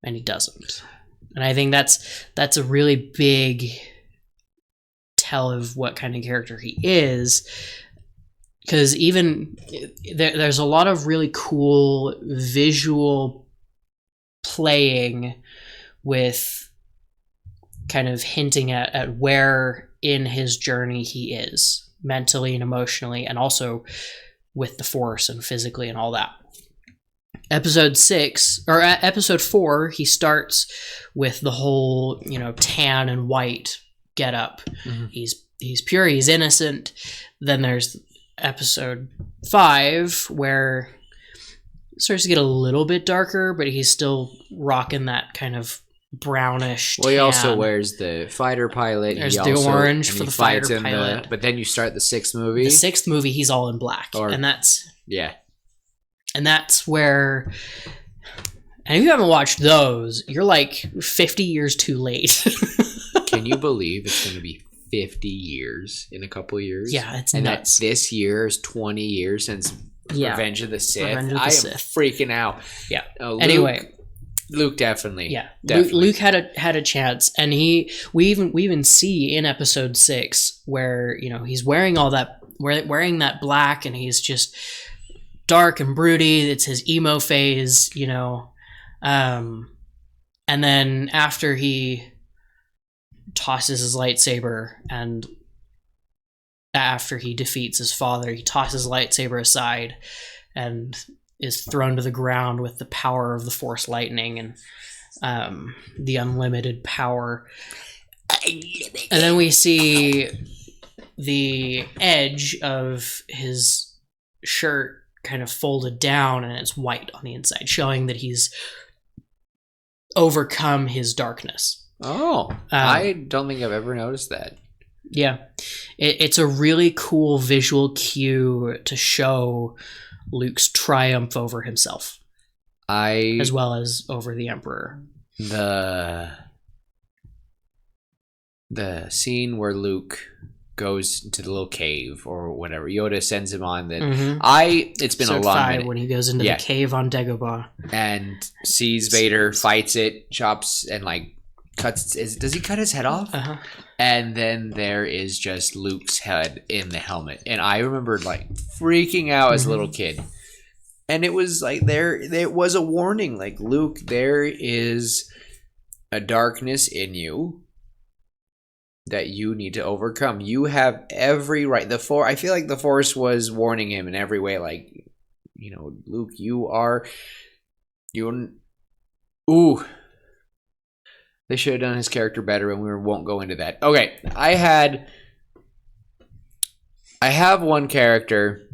and he doesn't. And I think that's a really big tell of what kind of character he is, because even there's a lot of really cool visual playing with kind of hinting at where in his journey he is mentally and emotionally, and also with the Force and physically and all that. Episode 4, he starts with the whole, tan and white get up. Mm-hmm. He's pure, he's innocent. Then there's episode 5 where it starts to get a little bit darker, but he's still rocking that kind of brownish tan. Well, he also wears the fighter pilot. There's the orange for the fighter pilot. But then you start the 6th movie. The 6th movie, he's all in black. And that's where... And if you haven't watched those, you're like 50 years too late. Can you believe it's going to be 50 years in a couple of years? Yeah, it's And nuts. that this year is 20 years since Revenge of the Sith. I am freaking out. Yeah. Anyway... Luke definitely. Yeah. Definitely. Luke had a chance, and we even see in episode 6 where, he's wearing all that, wearing that black, and he's just dark and broody. It's his emo phase, and then after he tosses his lightsaber, and after he defeats his father, he tosses his lightsaber aside and is thrown to the ground with the power of the Force lightning and the unlimited power. And then we see the edge of his shirt kind of folded down, and it's white on the inside, showing that he's overcome his darkness. Oh, I don't think I've ever noticed that. Yeah. It's a really cool visual cue to show Luke's triumph over himself. As well as over the Emperor. The scene where Luke goes to the little cave or whatever Yoda sends him on, that it's been Episode a long 5, minute when he goes into the cave on Dagobah and sees Vader, fights it, chops and like cuts. Does he cut his head off? And then there is just Luke's head in the helmet, and I remember like freaking out as a little kid. And it was like there was a warning, like, Luke, there is a darkness in you that you need to overcome. You have every right. I feel like the Force was warning him in every way, like, you know, Luke, ooh. They should have done his character better, and we won't go into that. Okay, I have one character,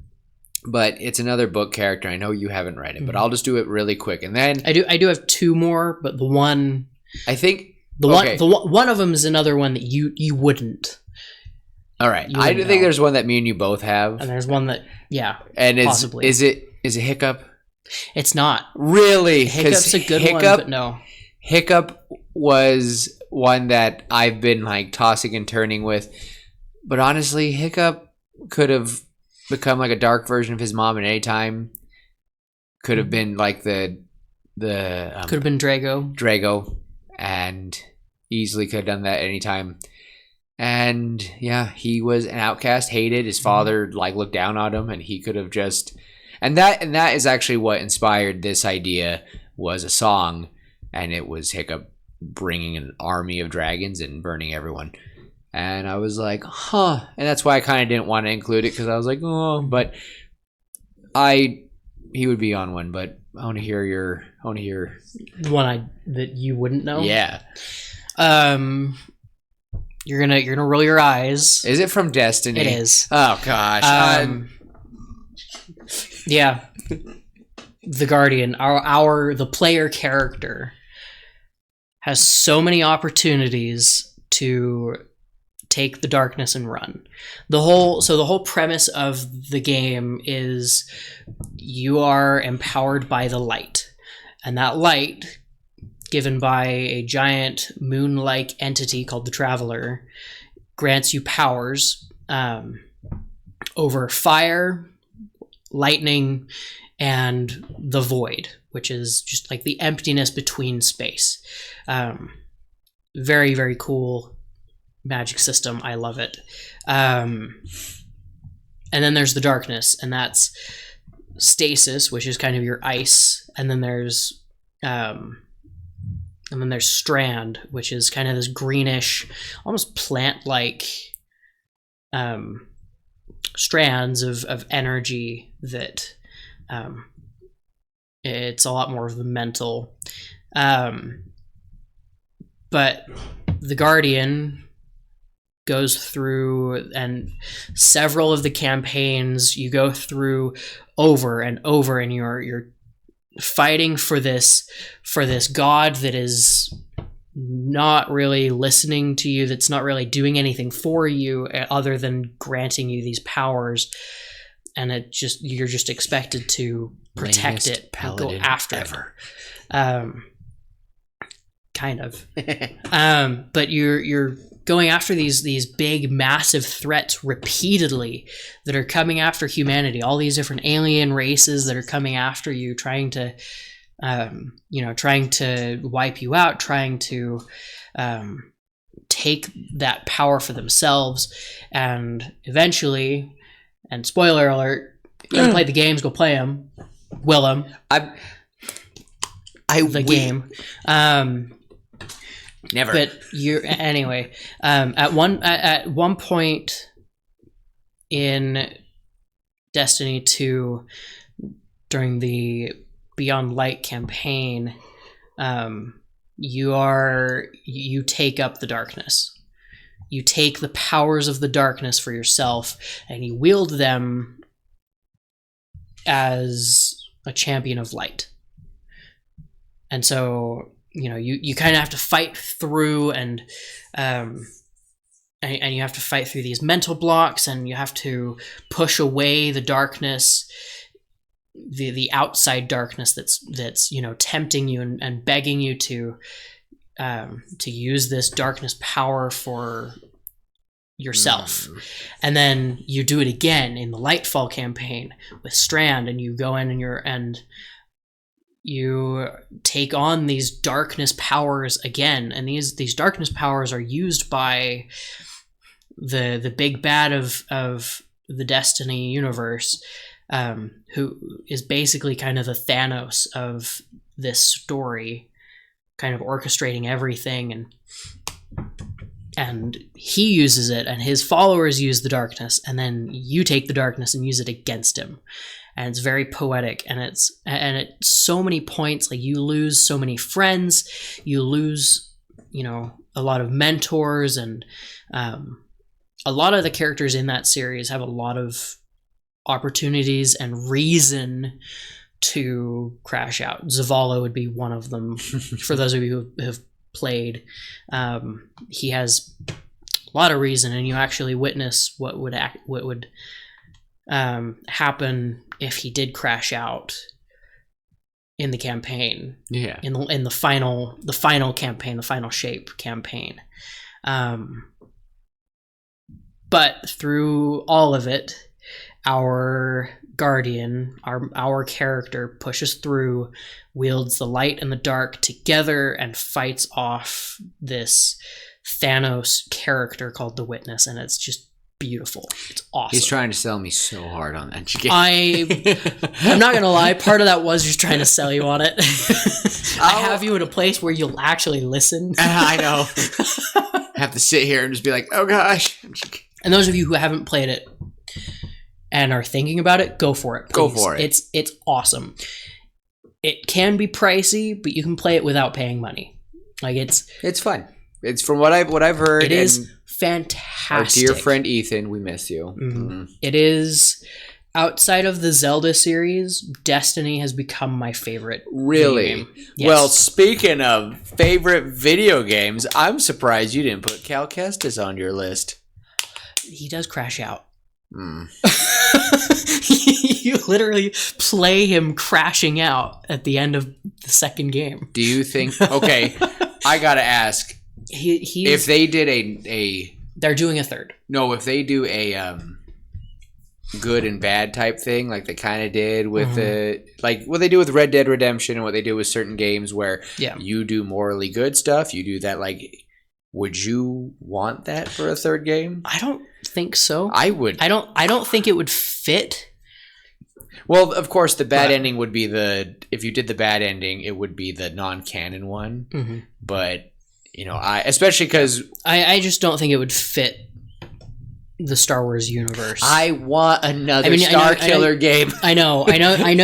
but it's another book character. I know you haven't read it, but I'll just do it really quick, and then I do have two more, but the one I think one of them is another one that you wouldn't. All right, I think there's one that me and you both have, and there's one that and possibly is it Hiccup? It's not really. Hiccup's a good one, but no. Hiccup was one that I've been like tossing and turning with, but honestly, Hiccup could have become like a dark version of his mom at any time. Could have been like the could have been Drago, and easily could have done that anytime. And yeah, he was an outcast, hated. His father like looked down on him, and he could have just and that is actually what inspired this idea, was a song, and it was Hiccup bringing an army of dragons and burning everyone. And I was like, huh. And that's why I kind of didn't want to include it, because I was like, oh, but he would be on one, but I want to hear one that you wouldn't know. Yeah. You're gonna roll your eyes. Is it from Destiny? It is. Oh gosh. Yeah. The Guardian, the player character, has so many opportunities to take the darkness and run. The whole premise of the game is you are empowered by the light, and that light, given by a giant moon-like entity called the Traveler, grants you powers over fire, lightning, and the void, which is just like the emptiness between space. Very, very cool magic system. I love it. And then there's the darkness, and that's stasis, which is kind of your ice. And then there's strand, which is kind of this greenish, almost plant-like strands of energy that it's a lot more of the mental. But the Guardian goes through, and several of the campaigns you go through over and over, and you're fighting for this god that is not really listening to you, that's not really doing anything for you other than granting you these powers, and you're just expected to protect it and go after it. Kind of. But you're going after these big, massive threats repeatedly that are coming after humanity. All these different alien races that are coming after you, trying to wipe you out, trying to take that power for themselves. And eventually, and spoiler alert, you haven't played the games, go play them. Willem. Game. Never. But anyway. At one point in Destiny 2, during the Beyond Light campaign, you take up the darkness. You take the powers of the darkness for yourself, and you wield them as a champion of light. And so, you kind of have to fight through and you have to fight through these mental blocks, and you have to push away the darkness, the outside darkness that's tempting you and begging you to use this darkness power for yourself. And then you do it again in the Lightfall campaign with Strand, and you go in and you take on these darkness powers again, and these darkness powers are used by the big bad of the Destiny universe, who is basically kind of the Thanos of this story, kind of orchestrating everything, and he uses it, and his followers use the darkness, and then you take the darkness and use it against him. And it's very poetic, and at so many points, like, you lose so many friends, you lose a lot of mentors, and a lot of the characters in that series have a lot of opportunities and reason to crash out. Zavala would be one of them. For those of you who have played, he has a lot of reason, and you actually witness what would happen if he did crash out in the campaign. Yeah. In the final campaign, the final shape campaign. But through all of it, our guardian, our character, pushes through, wields the light and the dark together, and fights off this Thanos character called the Witness, and it's just beautiful. It's awesome. He's trying to sell me so hard on that. I'm not gonna lie, part of that was just trying to sell you on it. I have you at a place where you'll actually listen. I know. I have to sit here and just be like, oh gosh. And those of you who haven't played it and are thinking about it, go for it. Please. Go for it. It's awesome. It can be pricey, but you can play it without paying money. Like, it's fun. It's from what I've heard. It is fantastic. Our dear friend Ethan, we miss you. Mm-hmm. It is, outside of the Zelda series, Destiny has become my favorite. Really? Video game. Yes. Well, speaking of favorite video games, I'm surprised you didn't put Cal Kestis on your list. He does crash out. You literally play him crashing out at the end of the second game. Do you think... Okay, I gotta ask. If they did a... They're doing a third. No, if they do a good and bad type thing, like they kind of did with like what they do with Red Dead Redemption and what they do with certain games where you do morally good stuff, you do that, like... Would you want that for a third game? I don't think so. I would. I don't think it would fit. Well, of course, the bad ending would be if you did the bad ending, it would be the non-canon one. Mm-hmm. But, especially because... I just don't think it would fit the Star Wars universe. I want another Starkiller game. I know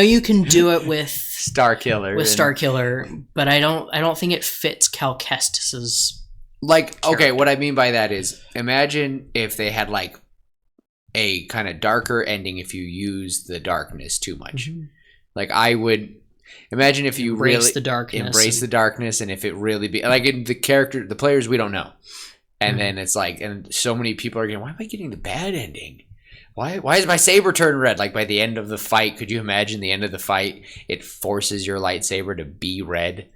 you can do it with Starkiller. Starkiller, but I don't think it fits Cal Kestis's... Okay, what I mean by that is, imagine if they had, like, a kind of darker ending if you use the darkness too much. Mm-hmm. Like, I would... Imagine if you embrace the darkness, and if it really be... Like, in the players, we don't know. And then it's like... And so many people are going, why am I getting the bad ending? Why is my saber turned red? Like, by the end of the fight, could you imagine the end of the fight, it forces your lightsaber to be red?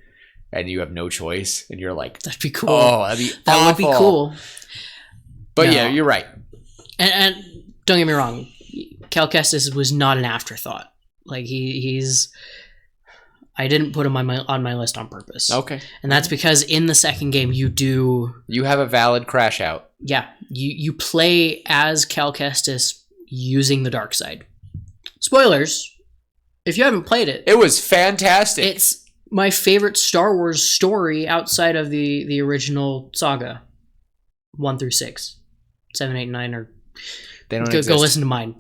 And you have no choice, and you're like, that'd be cool. Oh, that'd be that awful. Would be cool. But yeah, you're right. And don't get me wrong, Cal Kestis was not an afterthought. Like he's, I didn't put him on my list on purpose. Okay, and that's because in the second game you have a valid crash out. Yeah, you play as Cal Kestis using the dark side. Spoilers, if you haven't played it, it was fantastic. my favorite Star Wars story outside of the original saga, 1 through 6, 7, 8, 9, or They don't go listen to mine.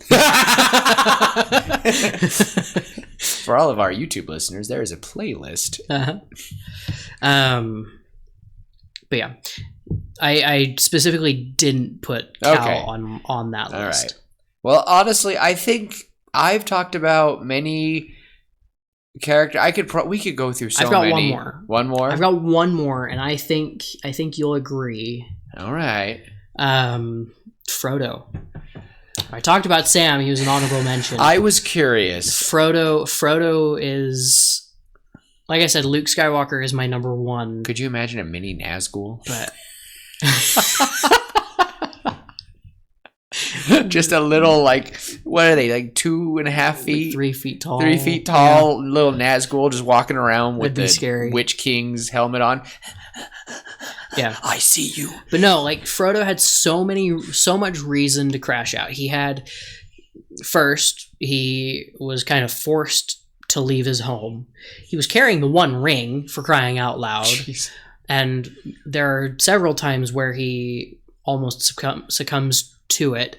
For all of our YouTube listeners, there is a playlist. But yeah, I specifically didn't put Cal on that list. All right. Well, honestly, I think I've talked about many characters. We could go through so many. I've got one more. One more? I've got one more, and I think you'll agree. All right. Frodo. I talked about Sam. He was an honorable mention. I was curious. Frodo is... Like I said, Luke Skywalker is my number one. Could you imagine a mini Nazgul? But just a little, like, what are they, like 2.5 feet? 3 feet tall. 3 feet tall, little Nazgul just walking around with the scary Witch King's helmet on. Yeah. I see you. But no, like, Frodo had so much reason to crash out. He had, first, he was kind of forced to leave his home. He was carrying the One Ring, for crying out loud. Jeez. And there are several times where he almost succumbs to it.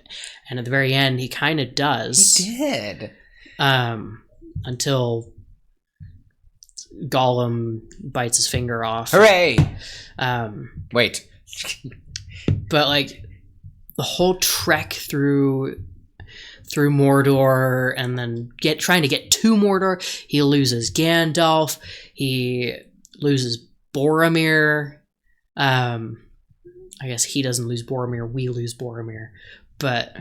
And at the very end, he kind of does. He did. Until Gollum bites his finger off. Hooray! Wait. But, like, the whole trek through Mordor, and then trying to get to Mordor, he loses Gandalf, he loses Boromir. I guess he doesn't lose Boromir, we lose Boromir. But,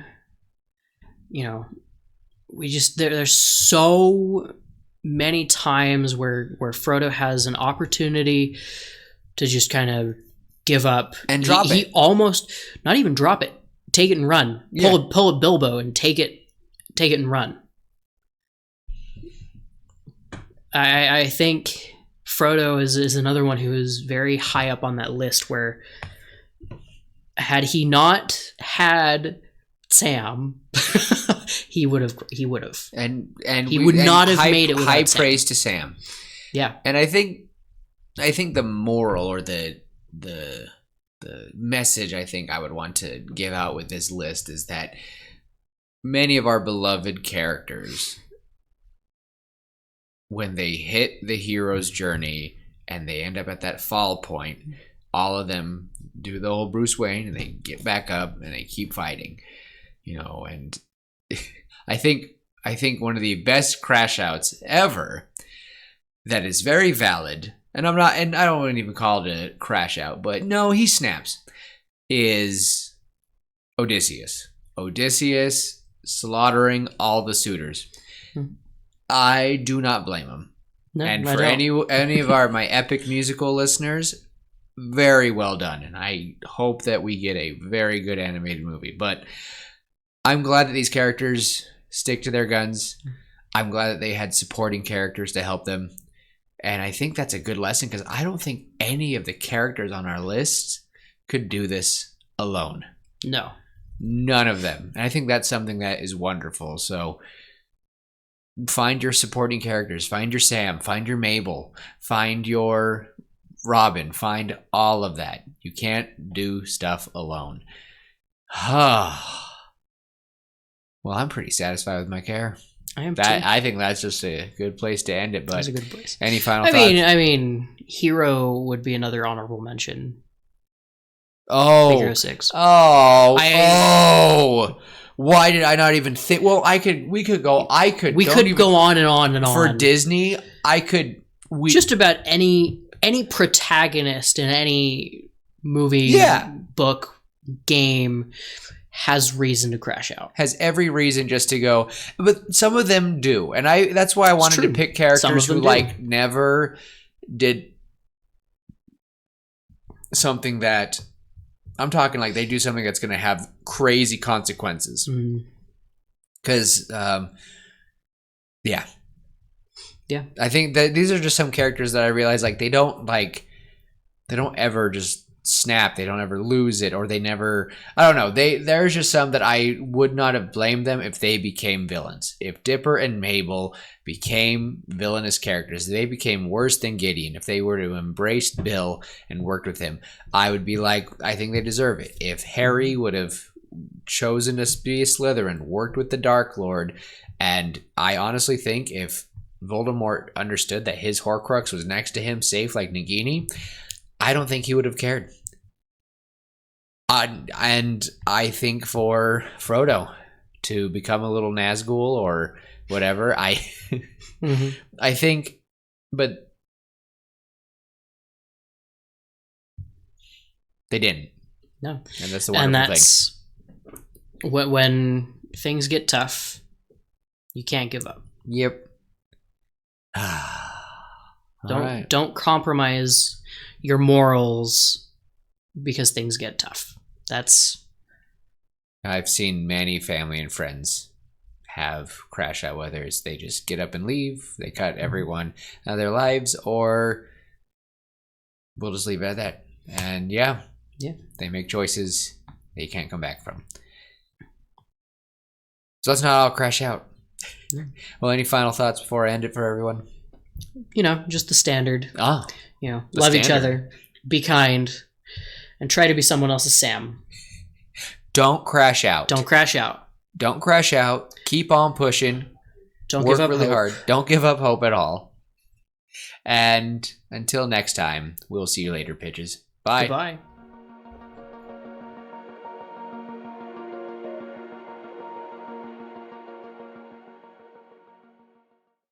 you know, we just there's so many times where Frodo has an opportunity to just kind of give up and drop it. He almost not even drop it. Take it and run. Pull a Bilbo and take it and run. I think Frodo is another one who is very high up on that list, where had he not had Sam, he would have and he would not have made it without high Sam. Praise to Sam. Yeah. And I think the moral, or the message I think I would want to give out with this list is that many of our beloved characters, when they hit the hero's journey and they end up at that fall point, all of them do the whole Bruce Wayne and they get back up and they keep fighting, you know. And I think one of the best crash outs ever that is very valid, and I don't even call it a crash out, but no, he snaps, is Odysseus. Odysseus slaughtering all the suitors. I do not blame him. No, and for any of my epic musical listeners, very well done. And I hope that we get a very good animated movie. But I'm glad that these characters stick to their guns. I'm glad that they had supporting characters to help them. And I think that's a good lesson, because I don't think any of the characters on our list could do this alone. No. None of them. And I think that's something that is wonderful. So find your supporting characters. Find your Sam. Find your Mabel. Find your Robin. Find all of that. You can't do stuff alone. Well, I'm pretty satisfied with my care. I am too. I think that's just a good place to end it. But that's a good place. Any final thoughts? I mean, Hero would be another honorable mention. Oh, Hero 6. Why did I not even think? Well, we could go on and on and on. For Disney, just about any protagonist in any movie, book, game has reason to crash out. Has every reason just to go. But some of them do. And that's why I wanted to pick characters who never did something that, I'm talking like they do something that's going to have crazy consequences. Because, yeah. I think that these are just some characters that I realize, like, they don't ever just snap, they don't ever lose it, or they never, I don't know, there's just some that I would not have blamed them if they became villains. If Dipper and Mabel became villainous characters, they became worse than Gideon. If they were to embrace Bill and worked with him, I would be like, I think they deserve it. If Harry would have chosen to be a Slytherin, worked with the Dark Lord, and I honestly think if Voldemort understood that his Horcrux was next to him, safe like Nagini, I don't think he would have cared. And I think for Frodo to become a little Nazgul or whatever, I think, but they didn't. No, and that's the wonderful thing. When things get tough, you can't give up. Yep. Don't compromise your morals because things get tough. I've seen many family and friends have crash out, whether it's they just get up and leave, they cut everyone out of their lives, or we'll just leave it at that. And yeah, they make choices that you can't come back from. So let's not all crash out. Well, any final thoughts before I end it for everyone? Just the standard. Love each other, be kind, and try to be someone else's Sam. Don't crash out. Don't crash out. Don't crash out. Keep on pushing. Don't Work give up really hope. hard. Don't give up hope at all. And until next time, we'll see you later, pitches. Bye. Goodbye.